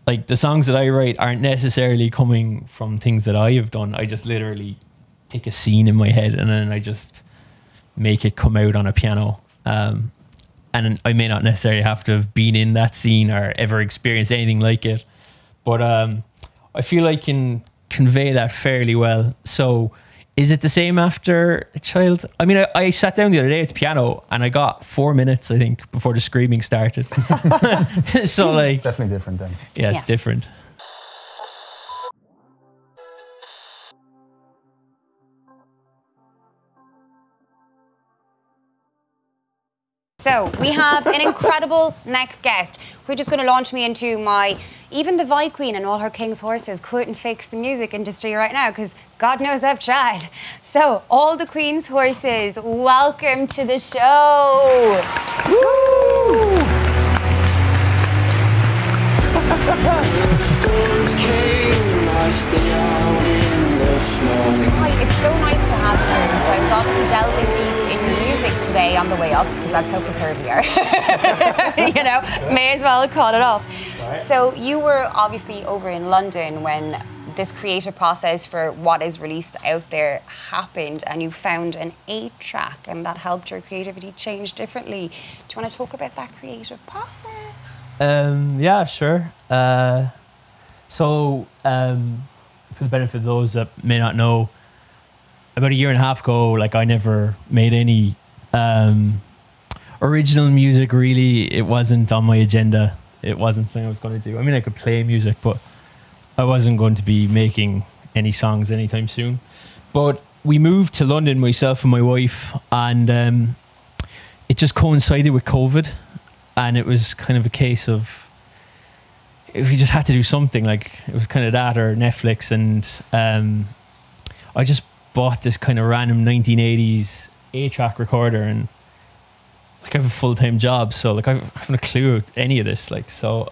like the songs that I write aren't necessarily coming from things that I have done. I just literally pick a scene in my head and then I just make it come out on a piano. And I may not necessarily have to have been in that scene or ever experienced anything like it, but I feel I can convey that fairly well. So is it the same after a child? I mean, I sat down the other day at the piano and I got 4 minutes, I think, before the screaming started. So like, It's definitely different then. yeah, it's different. So we have an incredible next guest. We're just going to launch me into even the Vi Queen and all her king's horses couldn't fix the music industry right now because God knows I've tried. So all the Queen's horses, welcome to the show. Woo! Hi, it's so nice to have you here. So I was obviously delving deep into music today on the way up because that's how prepared we are. You know, may as well call it off. Right. So you were obviously over in London when this creative process for what is released out there happened, and you found an 8-track and that helped your creativity change differently. Do you want to talk about that creative process? Yeah, sure. So for the benefit of those that may not know, about 1.5 years ago, like I never made any original music really. It wasn't on my agenda. It wasn't something I was going to do. I mean, I could play music, but I wasn't going to be making any songs anytime soon. But we moved to London, myself and my wife, and it just coincided with COVID. And it was kind of a case of, we just had to do something. Like it was kind of that or Netflix. And I just bought this kind of random 1980s 8-track recorder, and like I have a full-time job, so like I haven't a clue any of this. Like, so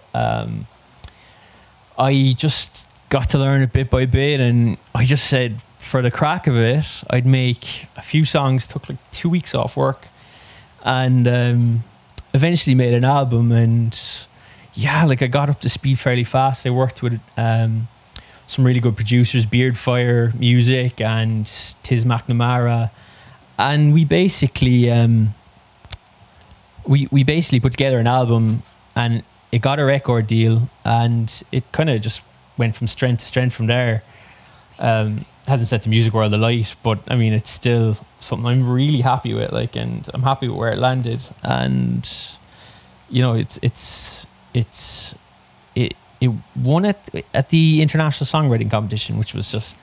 I just got to learn it bit by bit, and I just said for the crack of it, I'd make a few songs, took like 2 weeks off work, and eventually made an album. And yeah, like I got up to speed fairly fast. I worked with some really good producers, Beardfire Music and Tiz McNamara, and we basically we basically put together an album, and it got a record deal, and it kind of just went from strength to strength from there. Hasn't set the music world alight, but I mean, it's still something I'm really happy with, like, and I'm happy with where it landed. And you know, it won at the international songwriting competition, which was just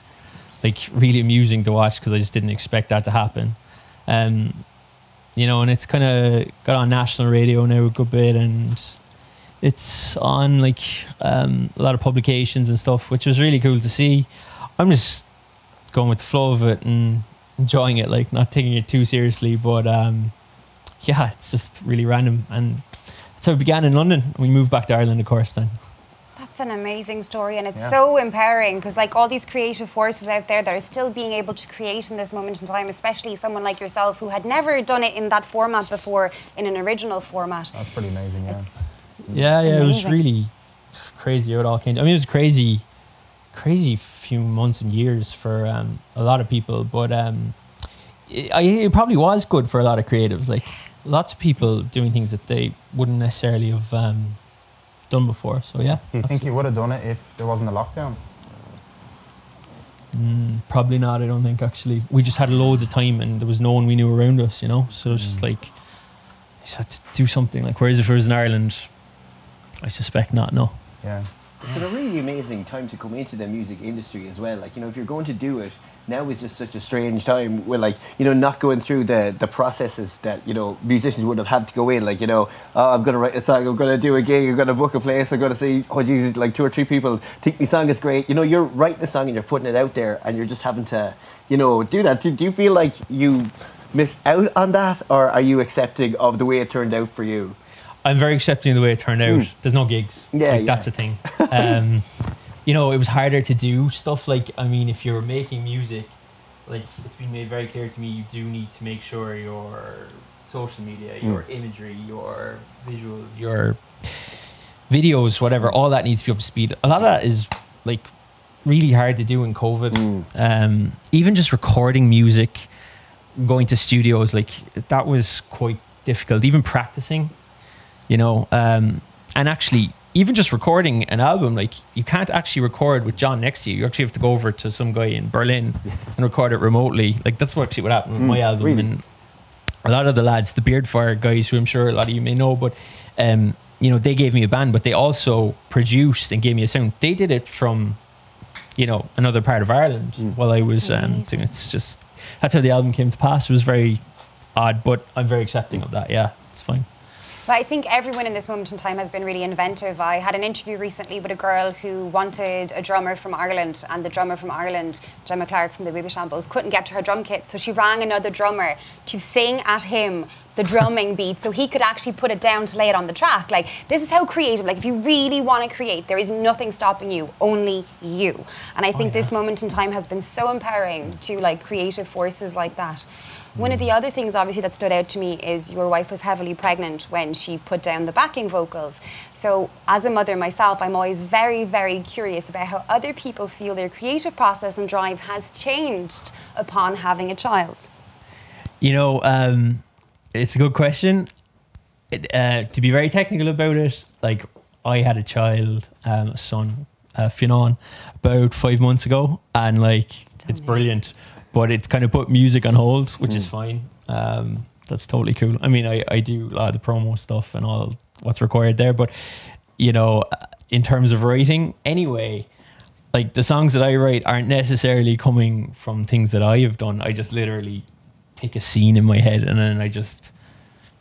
like really amusing to watch because I just didn't expect that to happen. You know, and it's kind of got on national radio now a good bit, and it's on like a lot of publications and stuff, which was really cool to see. I'm just going with the flow of it and enjoying it, like not taking it too seriously. But yeah, it's just really random, and that's how it began in London. We moved back to Ireland, of course, then. That's an amazing story, and it's so empowering because like all these creative forces out there that are still being able to create in this moment in time, especially someone like yourself who had never done it in that format before, in an original format. That's pretty amazing, yeah. Yeah, it was really crazy how it all came. I mean, it was crazy few months and years for a lot of people, but it probably was good for a lot of creatives. Like lots of people doing things that they wouldn't necessarily have done before. So yeah. Do you think you would have done it if there wasn't a lockdown? Probably not, I don't think, actually. We just had loads of time and there was no one we knew around us, you know? So it was just like, you just had to do something. Like, whereas if it was in Ireland, I suspect not, no. Yeah. It's a really amazing time to come into the music industry as well. Like, you know, if you're going to do it, now is just such a strange time where, like, you know, not going through the processes that, you know, musicians would have had to go in. Like, you know, oh, I'm going to write a song, I'm going to do a gig, I'm going to book a place, I'm going to say, oh, Jesus, like 2 or 3 people think my song is great. You know, you're writing a song and you're putting it out there and you're just having to, you know, do that. Do you feel like you missed out on that, or are you accepting of the way it turned out for you? I'm very accepting of the way it turned out. There's no gigs. Yeah, like, that's the thing. You know, it was harder to do stuff like, I mean, if you're making music, like it's been made very clear to me, you do need to make sure your social media, your imagery, your visuals, your videos, whatever, all that needs to be up to speed. A lot of that is like really hard to do in COVID. Even just recording music, going to studios, like that was quite difficult. Even practicing, you know, and actually even just recording an album, like you can't actually record with John next to you. You actually have to go over to some guy in Berlin and record it remotely. Like that's what happened with my album. Really? And a lot of the lads, the Beardfire guys, who I'm sure a lot of you may know, but you know, they gave me a band, but they also produced and gave me a sound. They did it from, you know, another part of Ireland while I was singing. It's just, that's how the album came to pass. It was very odd, but I'm very accepting of that. Yeah, it's fine. But I think everyone in this moment in time has been really inventive. I had an interview recently with a girl who wanted a drummer from Ireland, and the drummer from Ireland, Gemma Clark from the Baby Shambles, couldn't get to her drum kit, so she rang another drummer to sing at him the drumming beat so he could actually put it down to lay it on the track. Like, this is how creative, like if you really want to create, there is nothing stopping you, only you. And I think this moment in time has been so empowering to like creative forces like that. One of the other things obviously that stood out to me is your wife was heavily pregnant when she put down the backing vocals. So as a mother myself, I'm always very, very curious about how other people feel their creative process and drive has changed upon having a child. You know, it's a good question. To be very technical about it, like I had a child, a son, Fionn, about 5 months ago, and like it's brilliant. But it's kind of put music on hold, which is fine. That's totally cool. I mean, I do a lot of the promo stuff and all what's required there. But, you know, in terms of writing, anyway, like the songs that I write aren't necessarily coming from things that I have done. I just literally pick a scene in my head and then I just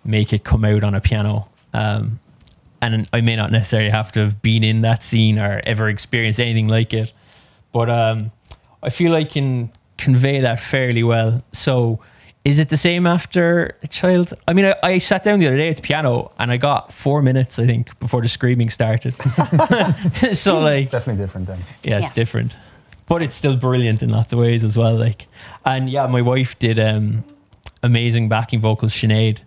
make it come out on a piano. And I may not necessarily have to have been in that scene or ever experienced anything like it. But I feel I can convey that fairly well. So is it the same after a child? I mean, I sat down the other day at the piano and I got 4 minutes, I think, before the screaming started. So like, it's definitely different then. Yeah, it's different, but it's still brilliant in lots of ways as well. Like, and yeah, my wife did amazing backing vocals. Sinead,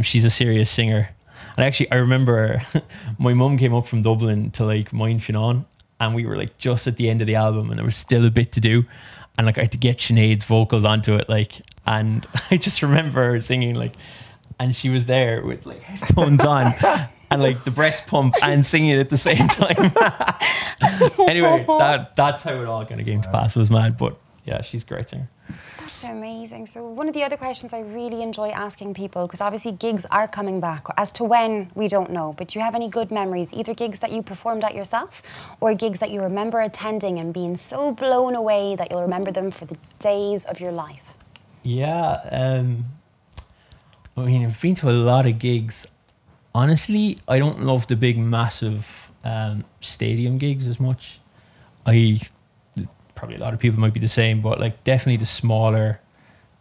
she's a serious singer. And actually, I remember my mum came up from Dublin to like mind Fionn, and we were like just at the end of the album, and there was still a bit to do. And like I had to get Sinead's vocals onto it, like, and I just remember her singing like, and she was there with like headphones on and like the breast pump and singing it at the same time. Anyway, that's how it all kind of came to pass. It was mad, but yeah, she's a great singer. That's amazing. So one of the other questions I really enjoy asking people, because obviously gigs are coming back. As to when, we don't know, but do you have any good memories, either gigs that you performed at yourself or gigs that you remember attending and being so blown away that you'll remember them for the days of your life? Yeah, I mean, I've been to a lot of gigs. Honestly, I don't love the big, massive stadium gigs as much. Probably a lot of people might be the same, but like definitely the smaller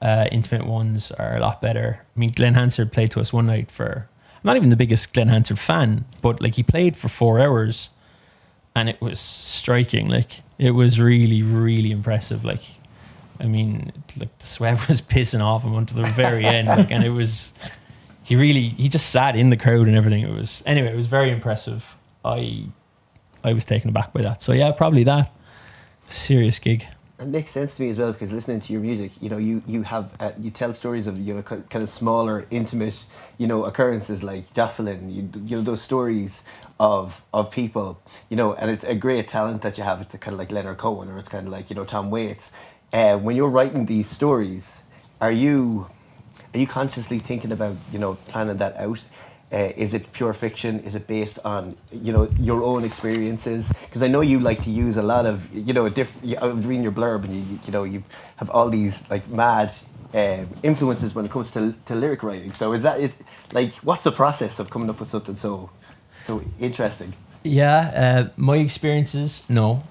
intimate ones are a lot better. I mean, Glenn Hansard played to us one night for, I'm not even the biggest Glenn Hansard fan, but like he played for 4 hours and it was striking. Like it was really, really impressive. Like, I mean, like the sweat was pissing off him until the very end. Like, and it was, he just sat in the crowd and everything. It was very impressive. I was taken aback by that. So yeah, probably that. Serious gig. It makes sense to me as well, because listening to your music, you know, you have you tell stories of, you know, kind of smaller, intimate, you know, occurrences like Jocelyn. You know, those stories of people, you know, and it's a great talent that you have. It's kind of like Leonard Cohen, or it's kind of like, you know, Tom Waits. When you're writing these stories, are you consciously thinking about, you know, planning that out? Is it pure fiction? Is it based on, you know, your own experiences? Because I know you like to use a lot of, you know, I was reading your blurb, and you know, you have all these like mad influences when it comes to lyric writing. So like, what's the process of coming up with something so interesting? Yeah, my experiences, no.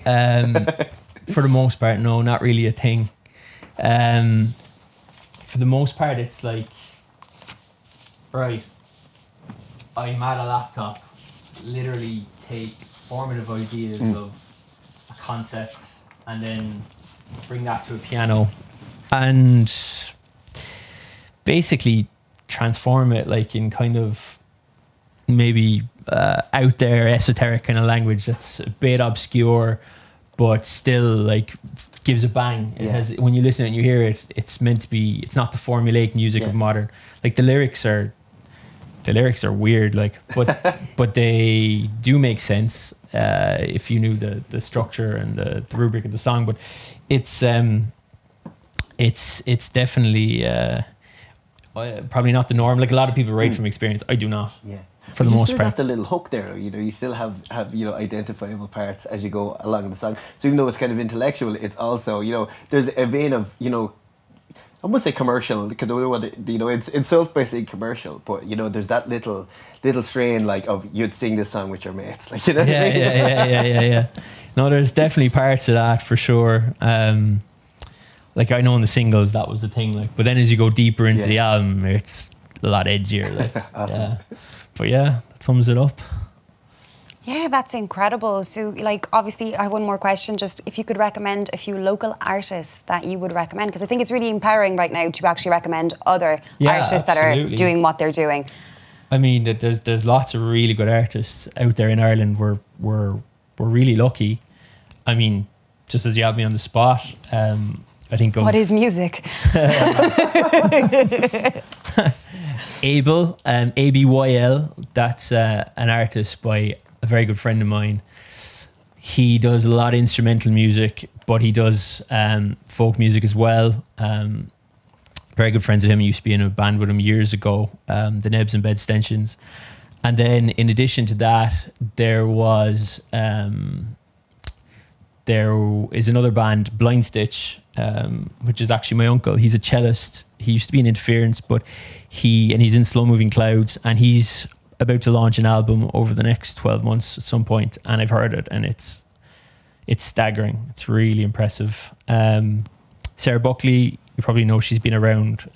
For the most part, no, not really a thing. For the most part, it's like, right, I'm at a laptop, literally take formative ideas of a concept and then bring that to a piano and basically transform it like in kind of maybe out there esoteric kind of language that's a bit obscure, but still like gives a bang. It has, when you listen and you hear it, it's meant to be. It's not the formulaic music of modern. Like the lyrics are weird, like, but they do make sense if you knew the structure and the rubric of the song. But it's definitely probably not the norm. Like a lot of people write from experience. I do not. Yeah. For the most part. You still part. got the little hook there, you know, you still have identifiable parts as you go along the song. So even though it's kind of intellectual, it's also, you know, there's a vein of, you know, I wouldn't say commercial, because I don't want to, you know, it's insult by saying commercial, but, you know, there's that little strain, like, of you'd sing this song with your mates, like, you know. Yeah. No, there's definitely parts of that for sure. Like I know in the singles that was the thing, like, but then as you go deeper into the album, it's a lot edgier, like. Awesome. But yeah, that sums it up. Yeah, that's incredible. So, like, obviously, I have one more question. Just if you could recommend a few local artists that you would recommend, because I think it's really empowering right now to actually recommend other artists that are doing what they're doing. I mean, there's lots of really good artists out there in Ireland. We're really lucky. I mean, just as you have me on the spot, I think of... What is music? Abel, ABYL, that's an artist by a very good friend of mine. He does a lot of instrumental music, but he does folk music as well. Very good friends of him. I used to be in a band with him years ago, the Nebs and Bed Stentions. And then in addition to that, there is another band, Blind Stitch, which is actually my uncle. He's a cellist. He used to be in Interference, but he's in Slow Moving Clouds, and he's about to launch an album over the next 12 months at some point, and I've heard it, and it's staggering. It's really impressive. Sarah Buckley, you probably know, she's been around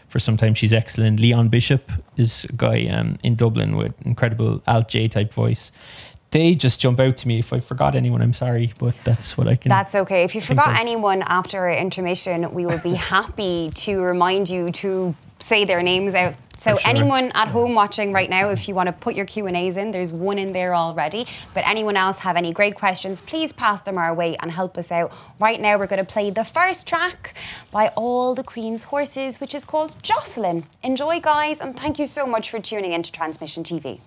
for some time. She's excellent. Leon Bishop is a guy in Dublin with incredible alt J type voice. They just jump out to me. If I forgot anyone, I'm sorry, but that's what I can. That's okay. If you forgot anyone after our intermission, we will be happy to remind you to say their names out. So anyone at home watching right now, if you want to put your Q&As in, there's one in there already. But anyone else have any great questions, please pass them our way and help us out. Right now, we're going to play the first track by All the Queen's Horses, which is called Jocelyn. Enjoy, guys, and thank you so much for tuning into Transmission TV.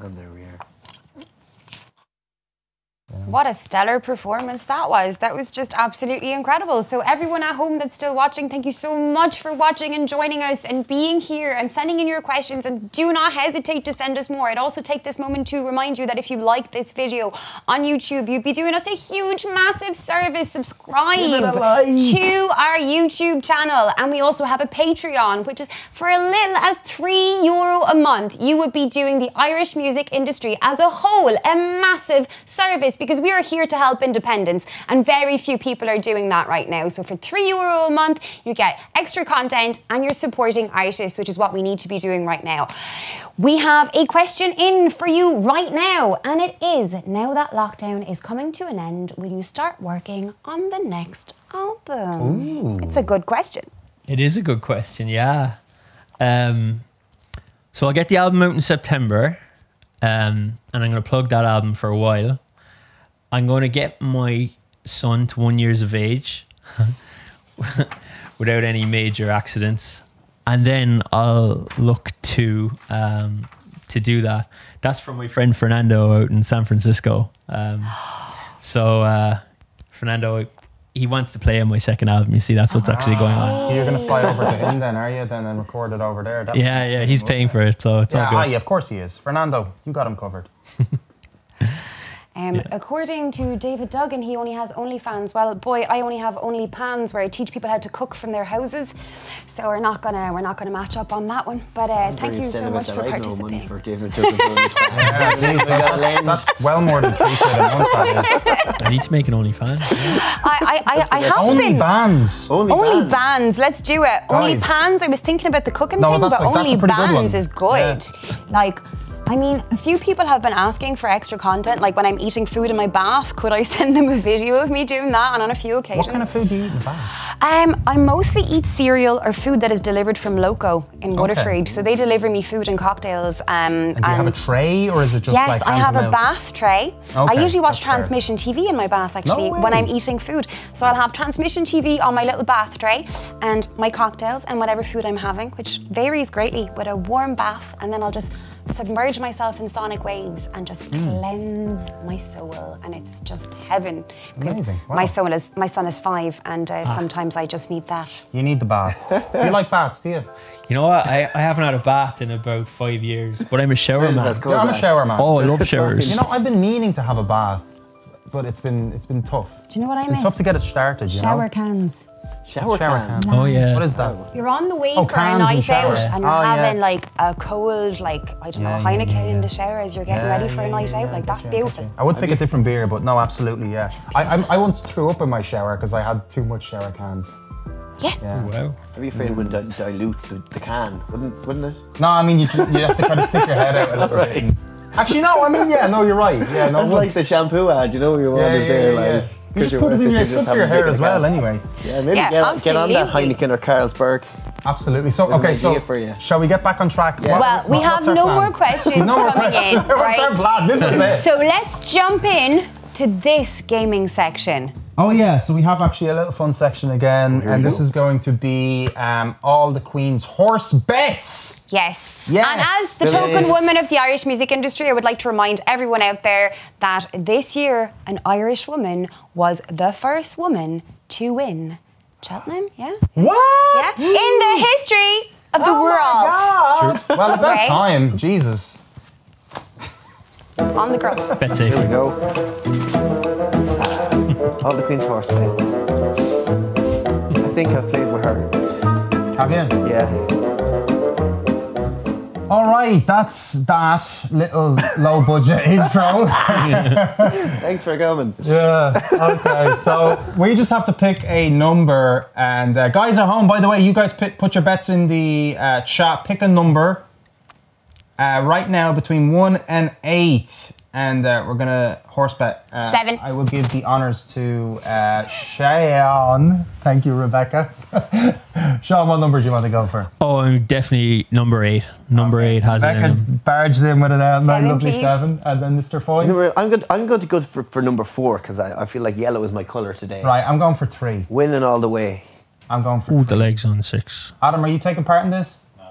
And there we are. What a stellar performance that was. That was just absolutely incredible. So everyone at home that's still watching, thank you so much for watching and joining us and being here and sending in your questions, and do not hesitate to send us more. I'd also take this moment to remind you that if you like this video on YouTube, you'd be doing us a huge, massive service. Subscribe to our YouTube channel. And we also have a Patreon, which is for as little as €3 a month. You would be doing the Irish music industry as a whole a massive service, because we are here to help independents, and very few people are doing that right now. So for €3 a month, you get extra content and you're supporting artists, which is what we need to be doing right now. We have a question in for you right now, and it is, now that lockdown is coming to an end, will you start working on the next album? Ooh. It's a good question. It is a good question, yeah. So I'll get the album out in September, and I'm going to plug that album for a while. I'm going to get my son to 1 year of age without any major accidents, and then I'll look to do that. That's from my friend Fernando out in San Francisco. Fernando, he wants to play on my second album. You see, that's what's actually going on. So you're going to fly over to him then, are you? Then and record it over there? Yeah, he's paying for it, so it's all good. Yeah, of course he is. Fernando, you got him covered. According to David Duggan, he only has OnlyFans. Well, boy, I only have OnlyPans, where I teach people how to cook from their houses. So we're not gonna match up on that one. But thank you so much for participating. That's well more than £3 a month. That is. I need to make an OnlyFans. I have been. OnlyFans. Let's do it. OnlyPans. I was thinking about the cooking thing, but OnlyFans is good. Yeah. Like, I mean, a few people have been asking for extra content, like when I'm eating food in my bath, could I send them a video of me doing that? And on a few occasions. What kind of food do you eat in the bath? I mostly eat cereal or food that is delivered from Loco in Waterford. So they deliver me food and cocktails. And do you have a tray, or is it just yes, like I have a hand-to-mouth? bath tray. I Okay, usually watch that's fair. Transmission TV in my bath, actually, No when I'm way. eating food. So I'll have Transmission TV on my little bath tray and my cocktails and whatever food I'm having, which varies greatly, with a warm bath, and then I'll just submerge myself in sonic waves and just cleanse my soul, and it's just heaven. Because Amazing. Wow. my son is 5, and sometimes I just need that. You need the bath. Do you like baths, do you? You know what? I haven't had a bath in about 5 years, but I'm a shower man. That's cool. Yeah, I'm a shower man. Oh, I love showers. You know, I've been meaning to have a bath, but it's been tough. Do you know what I It's been miss? tough to get it started, you Shower know? cans. Shower can. Oh yeah. What is that? You're on the way Oh, for a cans and night shower. out, and you're Oh, yeah. having like a cold, like, I don't know, Yeah, Heineken yeah, in the shower as you're getting ready for a night out. Like, that's beautiful. I would pick a different beer, but no, absolutely, yeah. I once threw up in my shower because I had too much shower cans. Yeah. Yeah. Wow. I'd be afraid it would dilute the can, wouldn't it? No, I mean, you have to kind of stick your head out a little bit. and- Actually, no, I mean, yeah, no, you're right. Yeah, no, That's like the shampoo ad, you know, your one is there, like. You just put it in your, it's good for your hair as well, anyway. Yeah, maybe Yeah, get on that absolutely. Heineken or Carlsberg. Absolutely. So, There's an okay, so idea for you. shall we get back on track? Yeah. Well, we have what's our no plan? more questions No more coming in, questions. What's our right? plan? This is it. So let's jump in to this gaming section. Oh yeah, so we have actually a little fun section again, and this is going to be all the Queen's horse bets. Yes. Yes, And as the it token is. woman of the Irish music industry, I would like to remind everyone out there that this year, an Irish woman was the first woman to win Cheltenham, yeah? What? Yeah. In the history of the world. It's true. Well, about Okay. time, Jesus. On the cross. Bet safe. Here we go. All the Queen's horse bets. I think I've played with her. Have you? Yeah. All right, that's that little low budget intro. Thanks for coming. Yeah, okay, so we just have to pick a number, and guys at home, by the way, you guys put your bets in the chat, pick a number right now between 1 and 8, and we're gonna horse bet. 7. I will give the honors to Sean. Thank you, Rebecca. Sean, what number do you want to go for? Oh, I'm definitely number 8. Number 8 has it in Rebecca him. barged in with an nice 7, lovely please. 7, and then Mr. Foy. I'm going to go for number 4 because I feel like yellow is my colour today. Right, I'm going for 3. Winning all the way. I'm going for Ooh, 3. the legs on 6. Adam, are you taking part in this? No.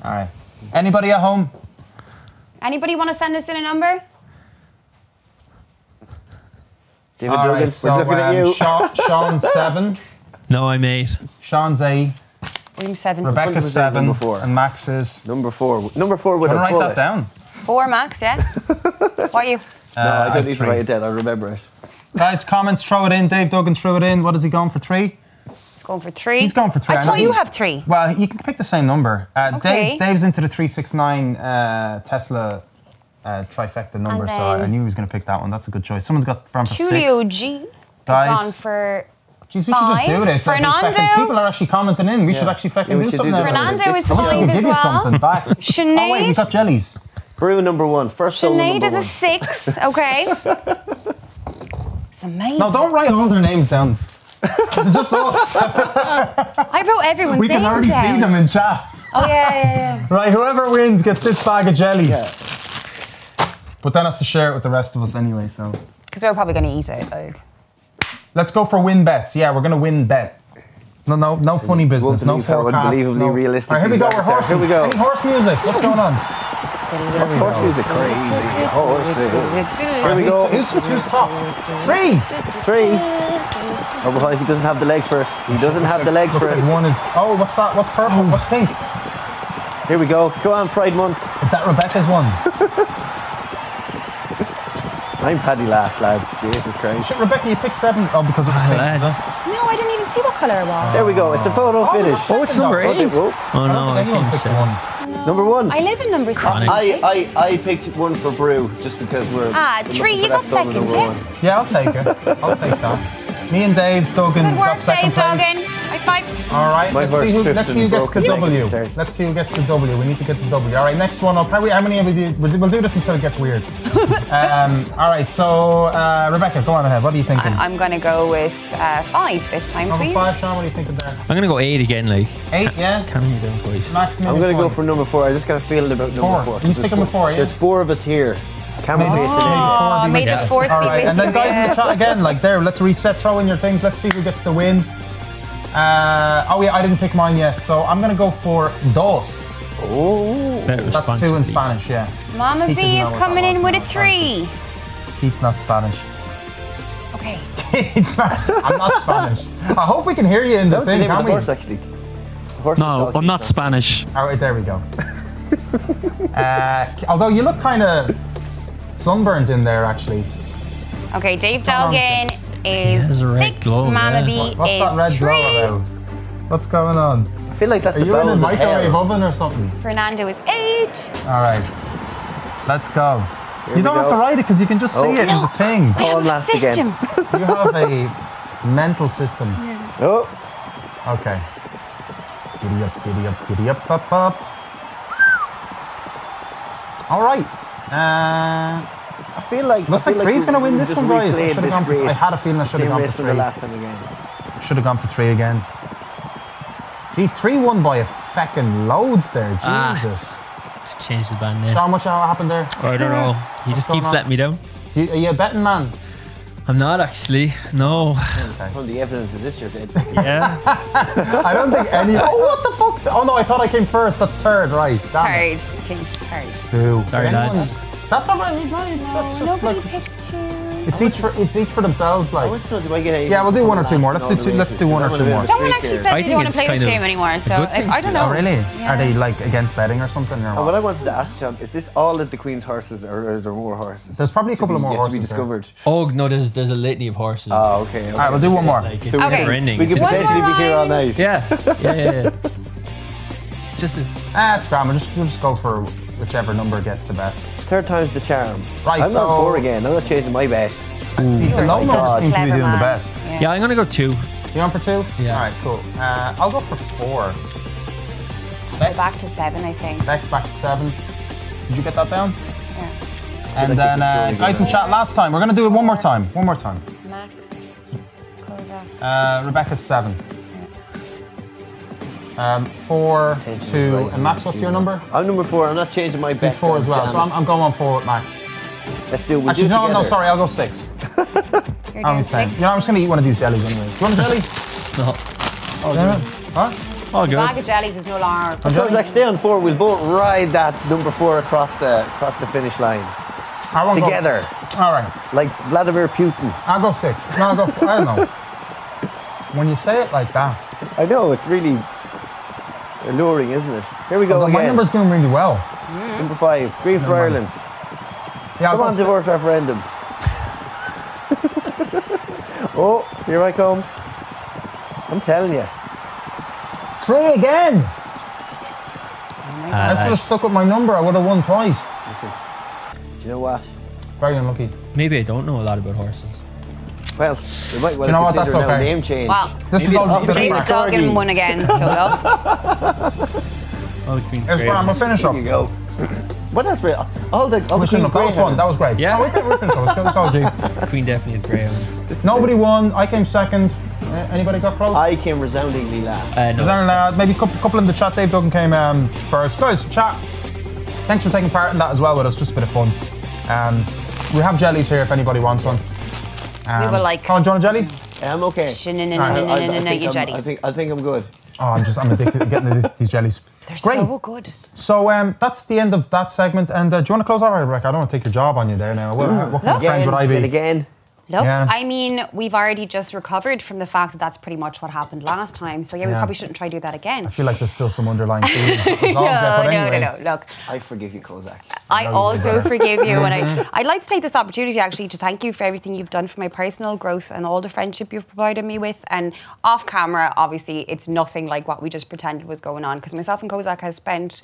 All right. Anybody at home? Anybody want to send us in a number? David All Duggan, right, so we're looking at you. Sean's 7, No, I'm 8. Sean's 8, Room 7. Rebecca's 100% 7, number 4. and Max is. Number 4. Number 4 with Want a to write bullet. that down? 4 max, yeah? What are you? No, I don't need to 3. write it down. I remember it. Guys, comments, throw it in. Dave Duggan threw it in. What is he going for? 3? He's going for 3. He's going for 3. I thought you have 3. Well, you can pick the same number. Okay. Dave's into the 369 Tesla trifecta number, so I then- knew he was going to pick that one. That's a good choice. Someone's got for 6. Tulio G Guys. has gone for Jeez, we should just do 5. this. Like, Fernando. people are actually commenting in. We should actually fucking we do should something. do else. that. Fernando is I wish I 5 could as give you something well. back. Sinead. Oh wait, we got jellies. Brew number 1. First solo Sinead number is a 1. 6, okay? It's amazing. No, don't write all their names down. It's just us. I wrote everyone's We can name already down. see them in chat. Oh, yeah. Right, whoever wins gets this bag of jellies. But then has to share it with the rest of us anyway, so. Because we're probably going to eat it. Like. Let's go for win bets. Yeah, we're going to win bet. No funny business, no believe how forecast. unbelievably realistic All right, here we these go, we're bets are. horsing. Here we go. Any horse music? What's going on? Horse music, crazy. Horses. Here we go. Who's top? 3. 3. Oh, well, he doesn't have the legs for it. He doesn't have the legs Looks for like it. one is, oh, what's that? What's purple? What's pink? Here we go. Go on, Pride Month. Is that Rebecca's one? I'm Paddy last, lads. Jesus Christ. Shit, Rebecca, you picked 7. Oh, because it was pink. lads. is it? No, I didn't even see what colour it was. There we go. It's the photo finish. Oh, it's number 8. Whoa. Oh no, I Anyone can't picked say. one. Number 1. I live in number 7. I picked 1 for Brew just because we're. 3, you got looking for that second, solo yeah? number 1. Yeah, I'll take it. I'll take that. Me and Dave Duggan Good got work, second Dave place. Duggan. High five. All right, My horse tripped let's see who and gets the broke his W. leg. Let's see who gets the W. We need to get the W. All right, next one up. How many have we do? We'll do this until it gets weird. All right, so Rebecca, go on ahead. What are you thinking? I'm going to go with 5 this time, Number please. 5, Sean, what are you thinking there? I'm gonna go 8 again. Like 8, yeah? can't be down twice. Maximum I'm going to go point. for number 4. I just got a feeling about number 4. You sticking with 4, yeah? There's 4 of us here. Can we face it? Oh, may the 4th All be right, with and then you. guys in the chat again, like there, let's reset, throw in your things. Let's see who gets the win. Oh yeah, I didn't pick mine yet, so I'm gonna go for dos. Oh. That's 2 in Spanish, yeah. Mama Pete B doesn't is know what coming that in was. with a 3. Pete's not Spanish. Okay. It's not, I'm not Spanish. I hope we can hear you in the That was the thing, name of can the we? horse, actually. The horse No, was I'm not Spanish. All right, there we go. Although you look kind of sunburned in there, actually. Okay, Dave going on Duggan is has a red 6. glow, Mama yeah. B What's that red is glow 3. about? What's going on? I feel like that's Are the you in a bowels of microwave hell. oven or something? Fernando is 8. All right, let's go. Here You we don't have go. to write it because you can just see Oh. it in the thing. I have I'm a last again. system. You have a mental system. Oh. Okay. Giddy up, giddy up, giddy up, up, up. All right. I feel like Looks like three's gonna win this one, guys. I should've gone for- I had a feeling I should've Same gone for race from the 3. last time again. Should have gone for 3 again. Geez, 3 won by a feckin' loads there. Jesus. Just change the band name. Sean, what happened there? I don't know. He just going keeps on? letting me down. Are you a betting man? I'm not actually. No. From the evidence of this, you're dead. Yeah. I don't think any. Oh, what the fuck? Oh no, I thought I came first. That's 3rd, right? Damn it. 3rd. King 3rd. 2. Sorry, lads. That's all right. Right. That's just Nobody like, picked 2. it's each for themselves. I Like. want to know, do I get a... Yeah, we'll do 1 or 2 more. Last Let's in do all the let's do races? 1 or I'm 2 a bit more. of a Someone freak actually here. said I they think don't want to it's play this kind of game anymore, so good thing I don't to know. Oh really? Yeah. Are they like against betting or something? Or And what? what I wanted to ask, Sean, is this all of the Queen's horses, or are there more horses? There's probably a couple of more yet horses to be there. discovered. Oh no, there's a litany of horses. Oh, okay. All right, we'll do 1 more. Like, it's So Okay. never ending. We could It's- One potentially more be here all round. night. yeah. It's just this. It's grand. We'll just go for whichever number gets the best. 3rd time's the charm. Right, I'm not so- 4 again. I'm not changing my bet. The low such numbers a seem to be clever doing the man. best. Yeah, I'm gonna go 2. You on for 2? Yeah. All right, cool. I'll go for 4. Go back to 7, I think. Bex back to 7. Did you get that down? Yeah. And like then, this is really guys good. in chat, last time. We're going to do it one more time. One more time. Max. Kozak. Rebecca's 7. 4, Tension is 2, rising and Max, with what's you your now. number? I'm number 4. I'm not changing my bet. He's 4 as well, so I'm going on 4 with Max. Let's do it. We'll Actually, do it no, together. sorry, I'll go 6. You're I'm doing insane. 6. You know, I'm just going to eat one of these jellies anyway. Do you want a jelly? No. Yeah. Huh? All A good. bag of jellies is no longer. Because like stay on 4, we'll both ride that number 4 across the finish line I won't go- together, All right. like Vladimir Putin. I'll go 6. No, I'll go 4. I don't know. When you say it like that. I know it's really alluring, isn't it? Here we go Although my again. number's doing really well. Number 5, Green for mind. Ireland. Yeah, I'll Come go on, divorce referendum. Oh, here I come. I'm telling you. 3 again. I should have Lads. stuck with my number. I would have won twice. Listen, do you know what? Very unlucky. Maybe I don't know a lot about horses. Well, we might well You know what, consider that's now a okay. name change. Wow. This is Maybe all I'll just take David Corgi. Duggan won again, so look. Oh, the Queen's It's grand. We'll finish Here up. you go. What else? All the We shouldn't have. That was fun. That was great. Yeah. No, we finished up. It's all G. The Queen definitely is greyhounds. Nobody won. I came second. Anybody got close? I came resoundingly last. No. Was there maybe a couple in the chat? Dave Duggan came first. Guys, chat. Thanks for taking part in that as well with us. Just a bit of fun. We have jellies here if anybody wants one. We will like. Colin, do you want a jelly? I'm okay. You jellies. I think I'm good. Oh, I'm addicted to getting these jellies. They're Great. so good. So that's the end of that segment. And do you want to close out, Rebecca? I don't want to take your job on you there now. What kind of friend would I be? And again. Look, Yeah. I mean, we've already just recovered from the fact that that's pretty much what happened last time. So yeah, we Yeah. probably shouldn't try to do that again. I feel like there's still some underlying feelings. No, But anyway. no. Look, I forgive you, Kozak. I also forgive you, and Mm-hmm. I'd like to take this opportunity actually to thank you for everything you've done for my personal growth and all the friendship you've provided me with. And off camera, obviously, it's nothing like what we just pretended was going on, because myself and Kozak has spent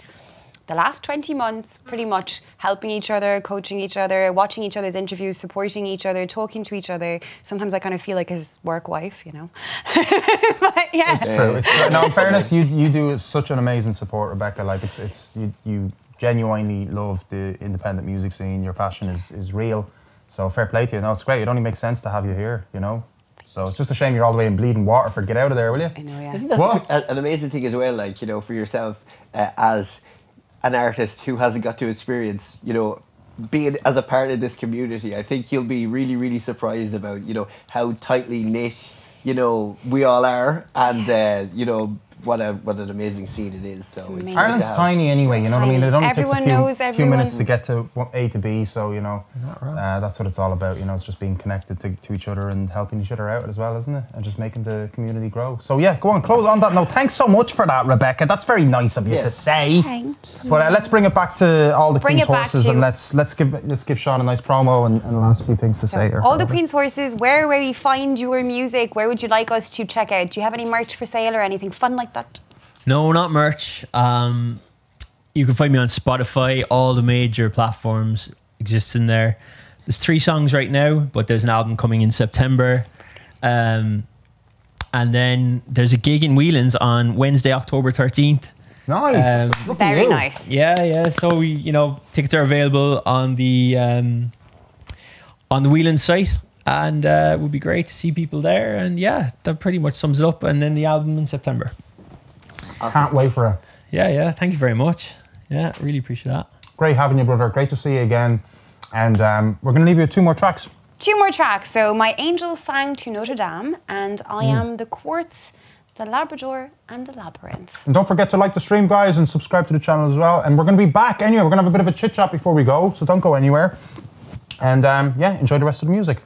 the last 20 months pretty much helping each other, coaching each other, watching each other's interviews, supporting each other, talking to each other. Sometimes I kind of feel like his work wife, you know. But yeah. It's true. It's true. No, in fairness, you do such an amazing support, Rebecca. Like you genuinely love the independent music scene. Your passion is real. So fair play to you. No, it's great. It only makes sense to have you here, you know. So it's just a shame you're all the way in Bleeding Waterford. Get out of there, will you? I know, yeah. I think that's an amazing thing as well, like, you know, for yourself as an artist who hasn't got to experience, you know, being as a part of this community. I think you'll be really, really surprised about, you know, how tightly knit, you know, we all are, and, you know, what an amazing scene it is. So Ireland's tiny anyway, you know what I mean? It only Everyone takes knows few minutes to get to A to B, so, you know, that's what it's all about, you know, it's just being connected to each other and helping each other out as well, isn't it? And just making the community grow. So yeah, go on, close on that note. Thanks so much for that, Rebecca. That's very nice of you to say. Thank you. But let's bring it back to All the Queen's Horses, and let's give Sean a nice promo and the last few things to say here. All the Queen's Horses, where will we find your music? Where would you like us to check out? Do you have any merch for sale or anything fun like that? No, not merch. You can find me on Spotify. All the major platforms exist in there. There's 3 songs right now, but there's an album coming in September. And then there's a gig in Whelan's on Wednesday, October 13th. Nice. Very nice. Yeah. So you know, tickets are available on the Whelan's site, and it would be great to see people there. And yeah, that pretty much sums it up. And then the album in September. Awesome. Can't wait for it. Yeah. Thank you very much. Yeah, really appreciate that. Great having you, brother. Great to see you again. And we're going to leave you with 2 more tracks. 2 more tracks. So My Angel Sang to Notre Dame, and I Am the Quartz, the Labrador, and the Labyrinth. And don't forget to like the stream, guys, and subscribe to the channel as well. And we're going to be back anyway. We're going to have a bit of a chit chat before we go, so don't go anywhere. And yeah, enjoy the rest of the music.